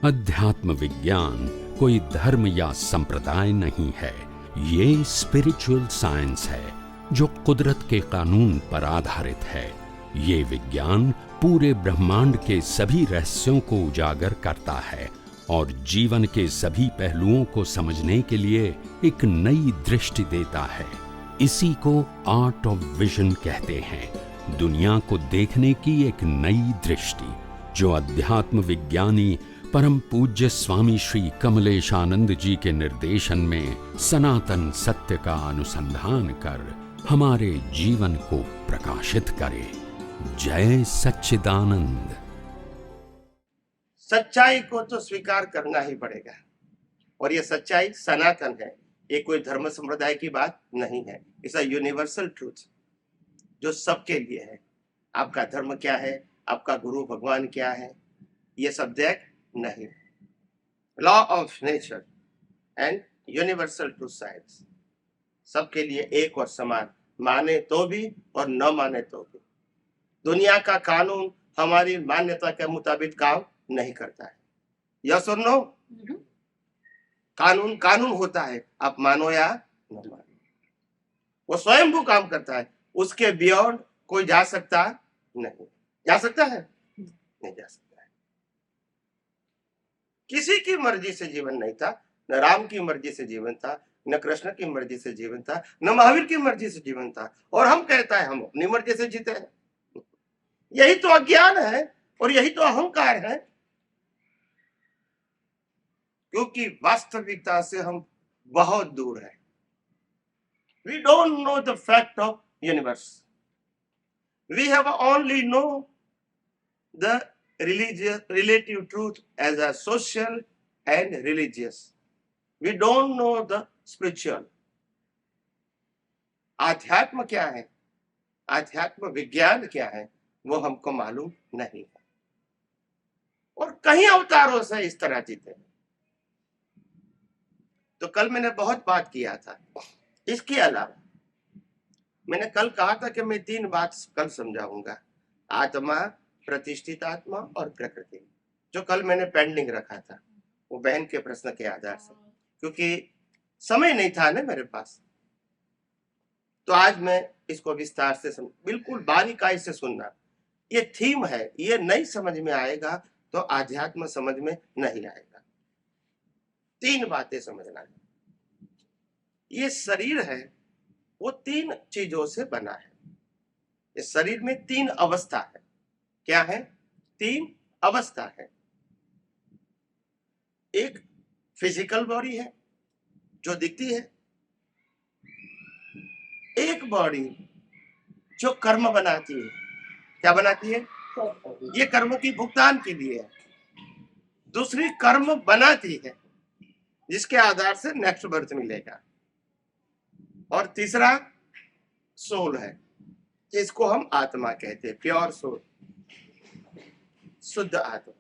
अध्यात्म विज्ञान कोई धर्म या संप्रदाय नहीं है, ये स्पिरिचुअल साइंस है जो कुदरत के कानून पर आधारित है। ये विज्ञान पूरे ब्रह्मांड के सभी रहस्यों को उजागर करता है और जीवन के सभी पहलुओं को समझने के लिए एक नई दृष्टि देता है। इसी को आर्ट ऑफ विजन कहते हैं, दुनिया को देखने की एक नई दृष्टि, जो अध्यात्म विज्ञानी परम पूज्य स्वामी श्री कमलेशानंद जी के निर्देशन में सनातन सत्य का अनुसंधान कर हमारे जीवन को प्रकाशित करे। जय सच्चिदानंद। सच्चाई को तो स्वीकार करना ही पड़ेगा और ये सच्चाई सनातन है, ये कोई धर्म संप्रदाय की बात नहीं है। इट्स अ यूनिवर्सल ट्रूथ जो सबके लिए है। आपका धर्म क्या है, आपका गुरु भगवान क्या है, ये सब्जेक्ट नहीं। Law of nature and universal truth science सबके लिए एक और समान, माने तो भी और न माने तो भी। दुनिया का कानून हमारी मान्यता के मुताबिक काम नहीं करता है। यस और नो? कानून कानून होता है, आप मानो या न मानो। वो स्वयंभू काम करता है, उसके बियॉन्ड कोई जा सकता नहीं। जा सकता है? नहीं जा सकता है। किसी की मर्जी से जीवन नहीं था, न राम की मर्जी से जीवन था, न कृष्ण की मर्जी से जीवन था, न महावीर की मर्जी से जीवन था। और हम कहता है हम अपनी मर्जी से जीते हैं। यही तो अज्ञान है और यही तो अहंकार है, क्योंकि वास्तविकता से हम बहुत दूर हैं। We don't know the fact of universe. We have only know the religious relative truth as a social and religious. We don't know the spiritual. आध्यात्म क्या है, आध्यात्म विज्ञान क्या है, वो हमको मालूम नहीं है। और कई अवतारों से इस तरह जीते हैं। तो कल मैंने बहुत बात किया था। इसके अलावा मैंने कल कहा था कि मैं 3 बात कल समझाऊंगा, आत्मा, प्रतिष्ठित आत्मा और प्रकृति, जो कल मैंने पेंडिंग रखा था वो बहन के प्रश्न के आधार से, क्योंकि समय नहीं था ना मेरे पास। तो आज मैं इसको विस्तार से बिल्कुल बारीकाई से सुनना। ये थीम है, ये नहीं समझ में आएगा तो आध्यात्म समझ में नहीं आएगा। 3 बातें समझना है। ये शरीर है, वो 3 चीजों से बना है। इस शरीर में 3 अवस्था है। क्या है? 3 अवस्था है। एक फिजिकल बॉडी है जो दिखती है, एक बॉडी जो कर्म बनाती है। क्या बनाती है? ये कर्म की भुगतान के लिए है। दूसरी कर्म बनाती है जिसके आधार से नेक्स्ट बर्थ मिलेगा। और तीसरा सोल है, इसको हम आत्मा कहते हैं, प्योर सोल, शुद्ध आत्मा।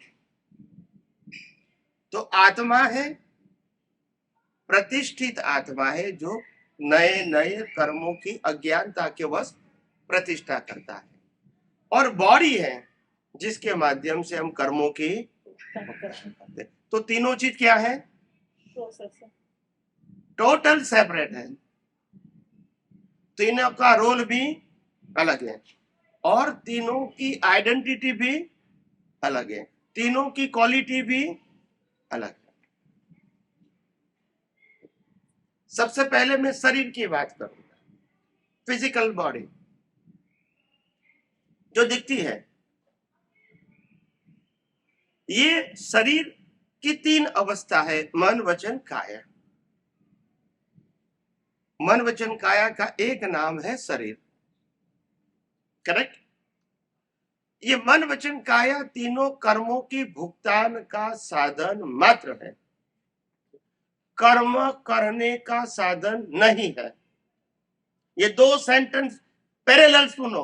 तो आत्मा है, प्रतिष्ठित आत्मा है, जो नए नए कर्मों की अज्ञानता के वश प्रतिष्ठा करता है। और बॉडी है जिसके माध्यम से हम कर्मों की करते। तो तीनों चीज क्या है? टोटल सेपरेट है। तीनों का रोल भी अलग है और तीनों की आइडेंटिटी भी अलग है, तीनों की क्वालिटी भी अलग है। सबसे पहले मैं शरीर की बात करूंगा। फिजिकल बॉडी जो दिखती है, ये शरीर की 3 अवस्था है, मन वचन काया। मन वचन काया का एक नाम है शरीर, करेक्ट? ये मन वचन काया तीनों कर्मों की भुगतान का साधन मात्र है, कर्म करने का साधन नहीं है। ये 2 सेंटेंस पैरेलल सुनो,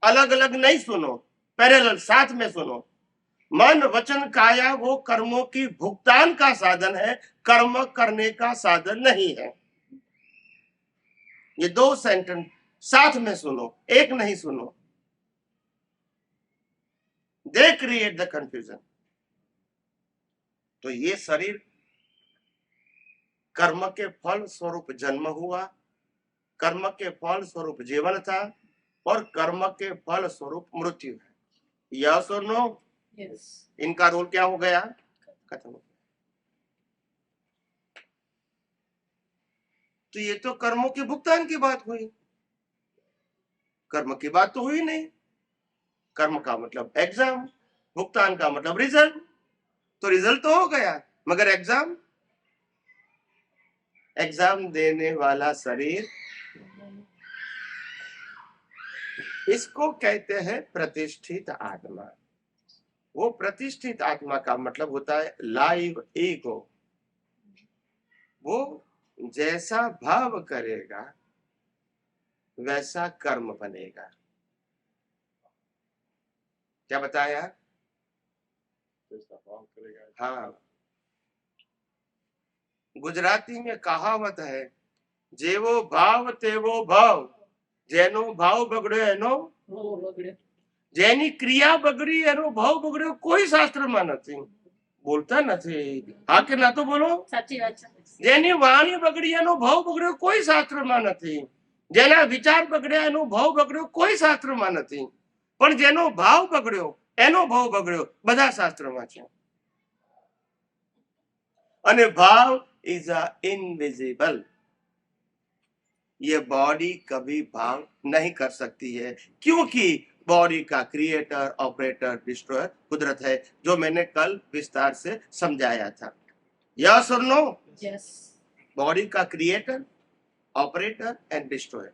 अलग अलग नहीं सुनो, पैरेलल साथ में सुनो। मन वचन काया वो कर्मों की भुगतान का साधन है, कर्म करने का साधन नहीं है। ये 2 सेंटेंस साथ में सुनो, एक नहीं सुनो। They create the confusion. तो ये शरीर कर्म के फल स्वरूप जन्म हुआ, कर्म के फल स्वरूप जीवन था और कर्म के फल स्वरूप मृत्यु है। यस और नो? यस। इनका रोल क्या हो गया? खत्म हो गया। तो ये तो कर्मों के भुगतान की बात हुई, कर्म की बात तो हुई नहीं। कर्म का मतलब एग्जाम, भुगतान का मतलब रिजल्ट। तो रिजल्ट तो हो गया, मगर एग्जाम, एग्जाम देने वाला शरीर, इसको कहते हैं प्रतिष्ठित आत्मा। वो प्रतिष्ठित आत्मा का मतलब होता है लाइव ईगो। वो जैसा भाव करेगा वैसा कर्म बनेगा। क्या बताया? हाँ, गुजराती में कहावत है, जेवो भाव तेवो भाव, जेनो भाव बगड़े एनो जेनी क्रिया बगड़ी एनो भाव बगड़्यो, कोई शास्त्રમાં નથી। બોલતા નથી, હા કે ના? તો બોલો, સાચી વાત છે। જેની વાણી બગડી એનો ભાવ બગડ્યો કોઈ શાસ્ત્રમાં નથી, જેના વિચાર બગડ્યા એનો ભાવ બગડ્યો કોઈ શાસ્ત્રમાં નથી, પણ જેનો ભાવ બગડ્યો એનો ભાવ બગડ્યો બધા શાસ્ત્રમાં છે। અને ભાવ इज इनविजिबल। ये बॉडी कभी भाव नहीं कर सकती है, क्योंकि बॉडी का क्रिएटर, ऑपरेटर, डिस्ट्रॉयर कुदरत है, जो मैंने कल विस्तार से समझाया था। यस और नो? यस। बॉडी का क्रिएटर, ऑपरेटर एंड डिस्ट्रॉयर।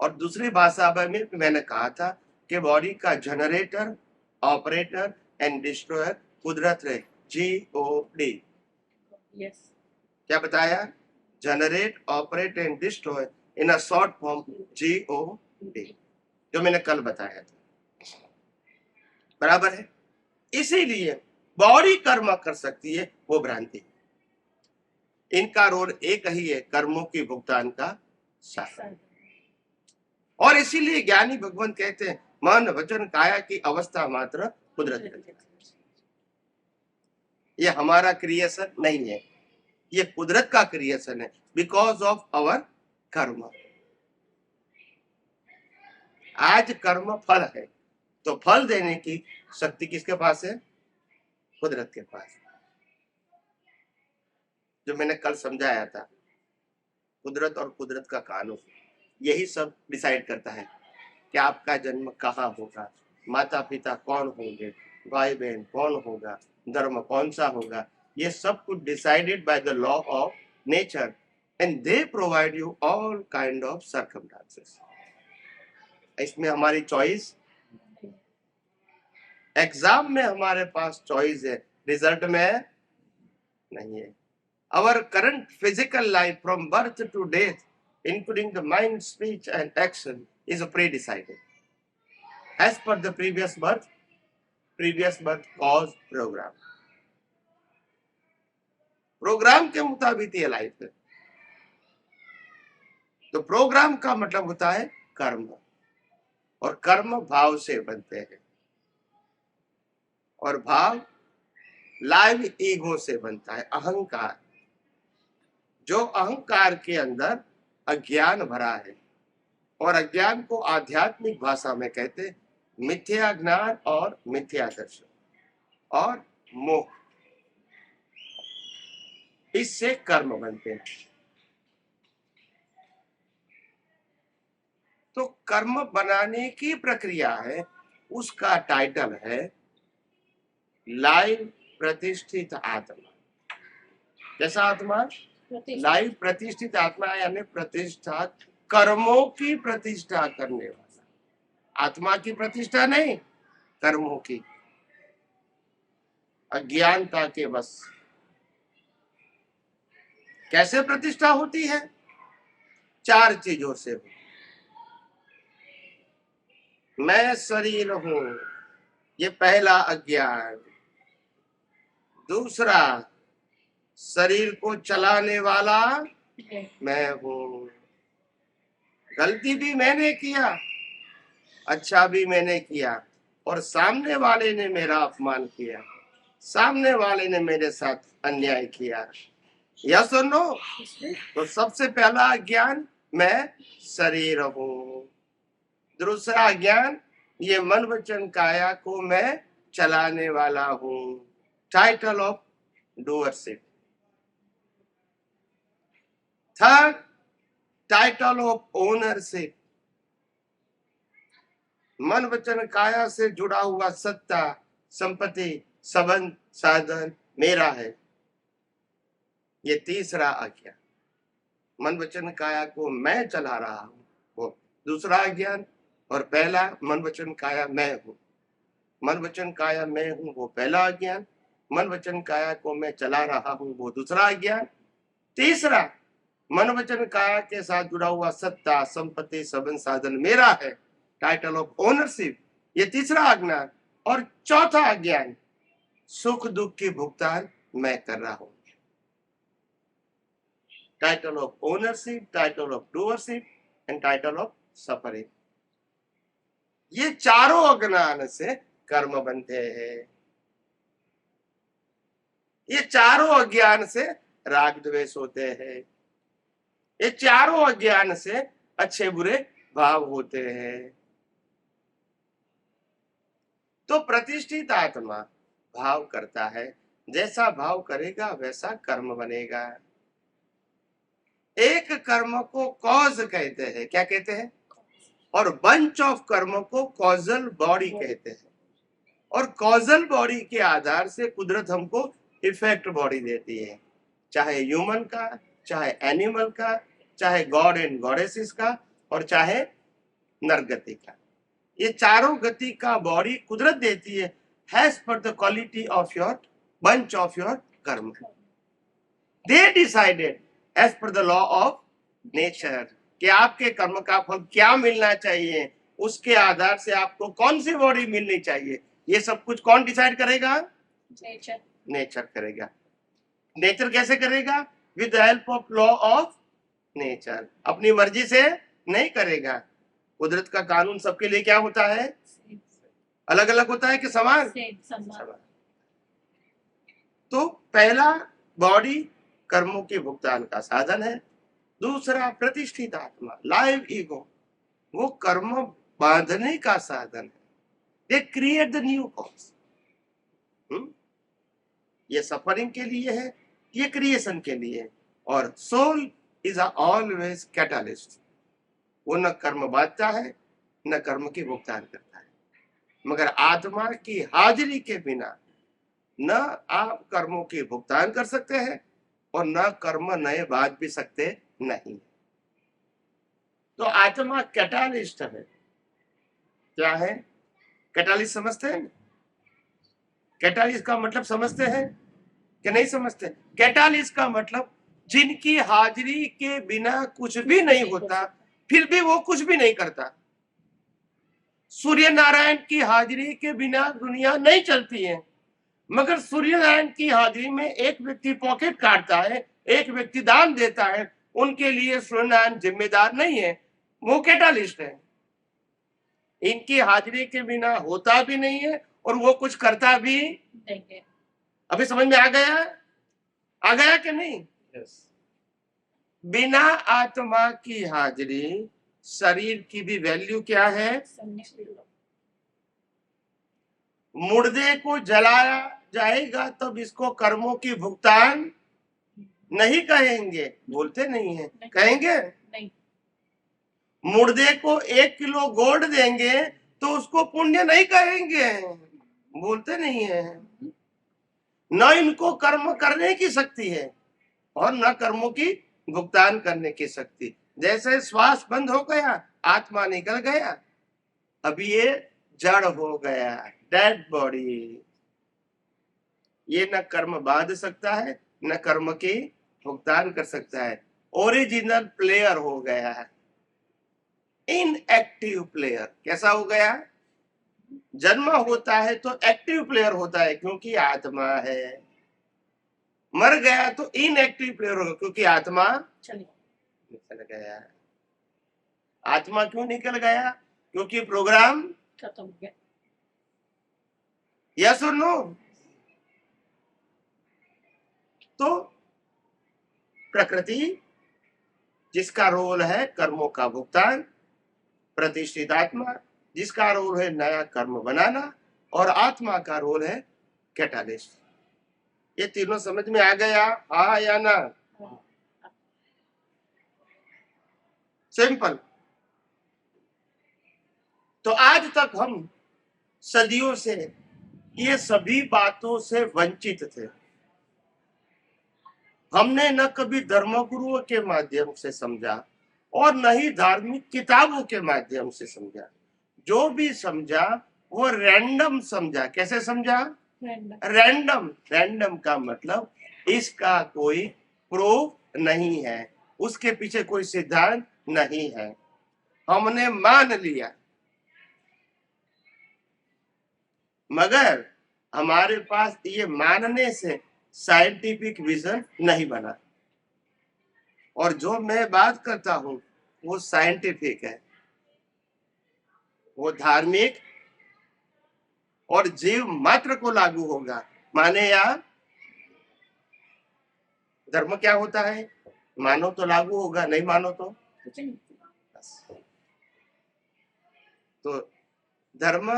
और दूसरी भाषा में मैंने कहा था कि बॉडी का जनरेटर, ऑपरेटर एंड डिस्ट्रॉयर कुदरत है, GOD। यस। क्या बताया? Generate, operate and destroy in a short form GOD, जो मैंने कल बताया था। बराबर है? इसीलिए बॉडी कर्म कर सकती है, वो भ्रांति। इनका रोल एक ही है, कर्मों की भुगतान का साधन। और इसीलिए ज्ञानी भगवान कहते हैं, मन वचन काया की अवस्था मात्र कुदरत है। ये हमारा क्रिएशन नहीं है, ये कुदरत का क्रिएशन है, बिकॉज ऑफ आवर कर्म। आज कर्म फल है, तो फल देने की शक्ति किसके पास है? कुदरत के पास। जो मैंने कल समझाया था, कुदरत और कुदरत का कानून यही सब डिसाइड करता है कि आपका जन्म कहाँ होगा, माता पिता कौन होंगे, भाई बहन कौन होगा, धर्म कौन सा होगा। ये सब कुछ decided by the law of nature, and they provide you all kind of circumstances. इसमें हमारी चॉइस, एग्जाम में हमारे पास चॉइस है, रिजल्ट में नहीं है। Our current physical life from birth to death, including the mind, speech and action, is pre-decided as per the previous birth cause program। Program के मुताबिक ये लाइफ है। तो प्रोग्राम का मतलब होता है कर्म, और कर्म भाव से बनते हैं, और भाव लाइव ईगो से बनता है, अहंकार। जो अहंकार के अंदर अज्ञान भरा है, और अज्ञान को आध्यात्मिक भाषा में कहते हैं मिथ्या ज्ञान और मिथ्या दर्शन और मोह। इससे कर्म बनते हैं। तो कर्म बनाने की प्रक्रिया है, उसका टाइटल है लाइव प्रतिष्ठित आत्मा। कैसा आत्मा? लाइव प्रतिष्ठित आत्मा, यानी प्रतिष्ठा, कर्मों की प्रतिष्ठा करने वाला। आत्मा की प्रतिष्ठा नहीं, कर्मों की। अज्ञानता के बस। कैसे प्रतिष्ठा होती है? 4 चीजों से। मैं शरीर हूं, ये पहला अज्ञान। दूसरा, शरीर को चलाने वाला मैं हूं, गलती भी मैंने किया, अच्छा भी मैंने किया, और सामने वाले ने मेरा अपमान किया, सामने वाले ने मेरे साथ अन्याय किया। यस और नो? तो सबसे पहला ज्ञान मैं शरीर हूं। दूसरा ज्ञान ये मन वचन काया को मैं चलाने वाला हूं। Title of doership. Third, title of ownership. मन वचन काया से जुड़ा हुआ सत्ता, संपत्ति, संबंध, साधन मेरा है। ये तीसरा आज्ञा। मन वचन काया को मैं चला रहा हूं, वो दूसरा ज्ञान। और पहला मन वचन काया मैं हूं। मन वचन काया मैं हूं वो पहला ज्ञान। मन वचन काया को मैं चला रहा हूं वो दूसरा ज्ञान। तीसरा, मन वचन काया के साथ जुड़ा हुआ सत्ता, संपत्ति, संबंध, साधन मेरा है। टाइटल ऑफ ओनरशिप, ये तीसरा अज्ञान। और चौथा ज्ञान, सुख दुख की भुगतान मैं कर रहा हूं। Title of ownership, title of doership and title of suffering. ये चारों अज्ञान से कर्म बनते हैं। ये चारों अज्ञान से राग द्वेष होते हैं। ये चारों अज्ञान से अच्छे बुरे भाव होते हैं। तो प्रतिष्ठित आत्मा भाव करता है, जैसा भाव करेगा वैसा कर्म बनेगा। एक कर्म को कॉज कहते हैं, क्या कहते हैं? और बंच ऑफ कर्म को कॉजल बॉडी कहते हैं। और कॉजल बॉडी के आधार से कुदरत हमको इफेक्ट बॉडी देती है, चाहे ह्यूमन का, चाहे एनिमल का, चाहे गॉड एंड गॉडेसेस का, और चाहे नरगति का। ये चारों गति का बॉडी कुदरत देती है as per the quality of your bunch of your karma. They decided as per the law of nature कि आपके कर्म का फल क्या मिलना चाहिए, उसके आधार से आपको कौन सी बॉडी मिलनी चाहिए। ये सब कुछ कौन डिसाइड करेगा? नेचर। नेचर करेगा। नेचर कैसे करेगा? With the help of law of nature. अपनी मर्जी से नहीं करेगा। कुदरत का कानून सबके लिए क्या होता है? अलग अलग होता है कि समान? समान। तो पहला बॉडी कर्मों के भुगतान का साधन है। दूसरा प्रतिष्ठित आत्मा, लाइव ईगो, वो कर्म बांधने का साधन है। They create the new cause. ये सफरिंग के लिए है, ये क्रिएशन के लिए है। और सोल इज ऑलवेज कैटालिस्ट। वो न कर्म बांधता है न कर्म की भुगतान करता है। मगर आत्मा की हाजिरी के बिना न आप कर्मों की भुगतान कर सकते हैं और न कर्म नए बांध भी सकते नहीं। तो आत्मा कैटालिस्ट है। क्या है कैटालिस्ट? समझते हैं? कैटालिस्ट का मतलब समझते हैं कि नहीं समझते? कैटालिस्ट का मतलब जिनकी हाजिरी के बिना कुछ भी नहीं होता, फिर भी वो कुछ भी नहीं करता। सूर्य नारायण की हाजिरी के बिना दुनिया नहीं चलती है, मगर सूर्य नारायण की हाजिरी में एक व्यक्ति पॉकेट काटता है, एक व्यक्ति दान देता है, उनके लिए सूर्य नारायण जिम्मेदार नहीं है, वो कैटालिस्ट है। इनकी हाजिरी के बिना होता भी नहीं है और वो कुछ करता भी नहीं है। अभी समझ में आ गया? आ गया कि नहीं? yes. बिना आत्मा की हाजिरी शरीर की भी वैल्यू क्या है? मुर्दे को जलाया जाएगा तब इसको कर्मों की भुगतान नहीं कहेंगे, बोलते नहीं है, कहेंगे नहीं। मुर्दे को 1 किलो गोल्ड देंगे तो उसको पुण्य नहीं कहेंगे, बोलते नहीं है। न इनको कर्म करने की शक्ति है और न कर्मों की भुगतान करने की शक्ति। जैसे श्वास बंद हो गया, आत्मा निकल गया, अब ये जड़ हो गया, डेड बॉडी। ये न कर्म बांध सकता है न कर्म की भुगतान कर सकता है। ओरिजिनल प्लेयर हो गया है, इनएक्टिव प्लेयर। कैसा हो गया? जन्म होता है तो एक्टिव प्लेयर होता है क्योंकि आत्मा है। मर गया तो इनएक्टिव प्लेयर होगा क्योंकि आत्मा निकल गया। आत्मा क्यों निकल गया? क्योंकि प्रोग्राम खत्म हो गया। यस और नो? तो प्रकृति जिसका रोल है कर्मों का भुगतान, प्रतिष्ठित आत्मा जिसका रोल है नया कर्म बनाना, और आत्मा का रोल है कैटालिस्ट। ये तीनों समझ में आ गया, हाँ या ना? सिंपल। तो आज तक हम सदियों से ये सभी बातों से वंचित थे। हमने न कभी धर्मगुरुओं के माध्यम से समझा और न ही धार्मिक किताबों के माध्यम से समझा। जो भी समझा वो रैंडम समझा। कैसे समझा? रैंडम। रैंडम का मतलब इसका कोई प्रूफ नहीं है, उसके पीछे कोई सिद्धांत नहीं है, हमने मान लिया। मगर हमारे पास ये मानने से साइंटिफिक विजन नहीं बना, और जो मैं बात करता हूं वो साइंटिफिक है, वो धार्मिक और जीव मात्र को लागू होगा। माने या धर्म क्या होता है? मानो तो लागू होगा, नहीं मानो तो कुछ नहीं। तो धर्म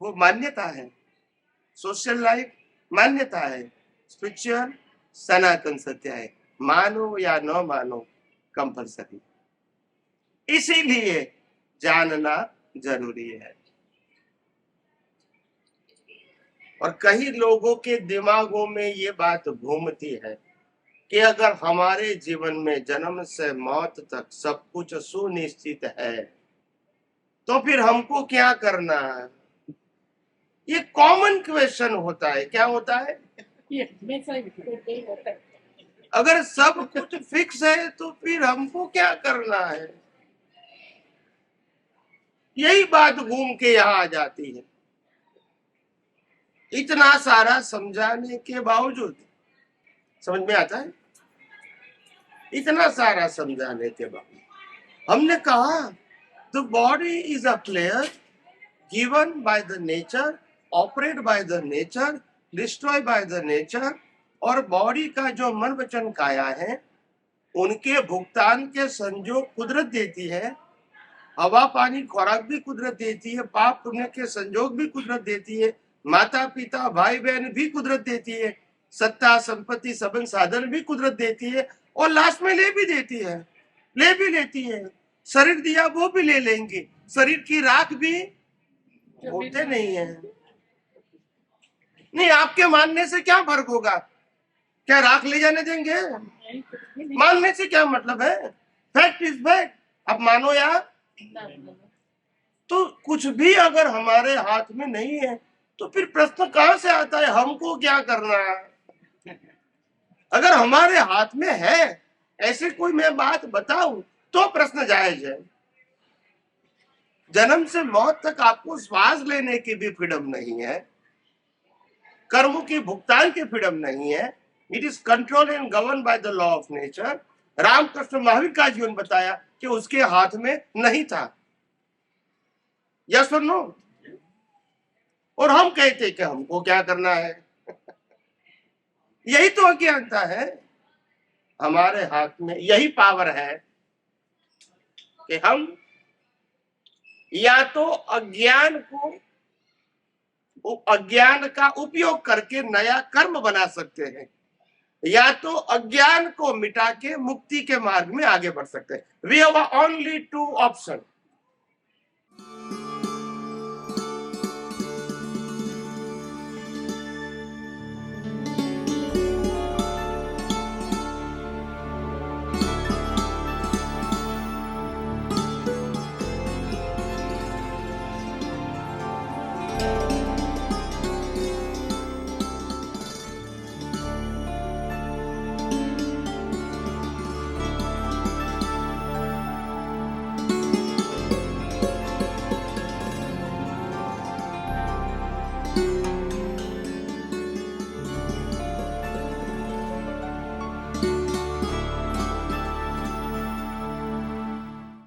वो मान्यता है, सोशल लाइफ मान्यता है, स्पिरिचुअल सनातन सत्य है, मानो या न मानो कंपलसरी। इसीलिए जानना जरूरी है। और कई लोगों के दिमागों में ये बात घूमती है कि अगर हमारे जीवन में जन्म से मौत तक सब कुछ सुनिश्चित है तो फिर हमको क्या करना है? ये कॉमन क्वेश्चन होता है। क्या होता है? ये मेरे साथ भी होता है। अगर सब कुछ फिक्स है तो फिर हमको क्या करना है? यही बात घूम के यहाँ आ जाती है। इतना सारा समझाने के बावजूद समझ में आता है? इतना सारा समझाने के बाद हमने कहा the body is a player given by the nature, operate by the nature, destroy by the nature. और बॉडी का जो मन वचन काया है उनके भुगतान के संजोग कुदरत देती है। हवा पानी खुराक भी कुदरत देती है, पाप पुण्य के संजोग भी कुदरत देती है, माता पिता भाई बहन भी कुदरत देती है, सत्ता संपत्ति सबन साधन भी कुदरत देती है, और लास्ट में ले भी देती है, ले भी लेती है। शरीर दिया वो भी ले लेंगे, शरीर की राख भी होते नहीं है। नहीं, आपके मानने से क्या फर्क होगा? क्या राख ले जाने देंगे? मानने से क्या मतलब है? Fact is fact. अब मानो या तो कुछ भी अगर हमारे हाथ में नहीं है तो फिर प्रश्न कहां से आता है? हमको क्या करना है? अगर हमारे हाथ में है ऐसे कोई मैं बात बताऊं तो प्रश्न जायज है। जन्म से मौत तक आपको श्वास लेने की भी फ्रीडम नहीं है, कर्मों की भुगतान की फ्रीडम नहीं है। It is control and govern by the law of nature. Ramakrishna Mahavir का जीवन बताया कि उसके हाथ में नहीं था। यस और नो? और हम कहते कि हमको क्या करना है? यही तो अज्ञानता है। हमारे हाथ में यही पावर है कि हम या तो अज्ञान का उपयोग करके नया कर्म बना सकते हैं, या तो अज्ञान को मिटा के मुक्ति के मार्ग में आगे बढ़ सकते हैं। We have only two option.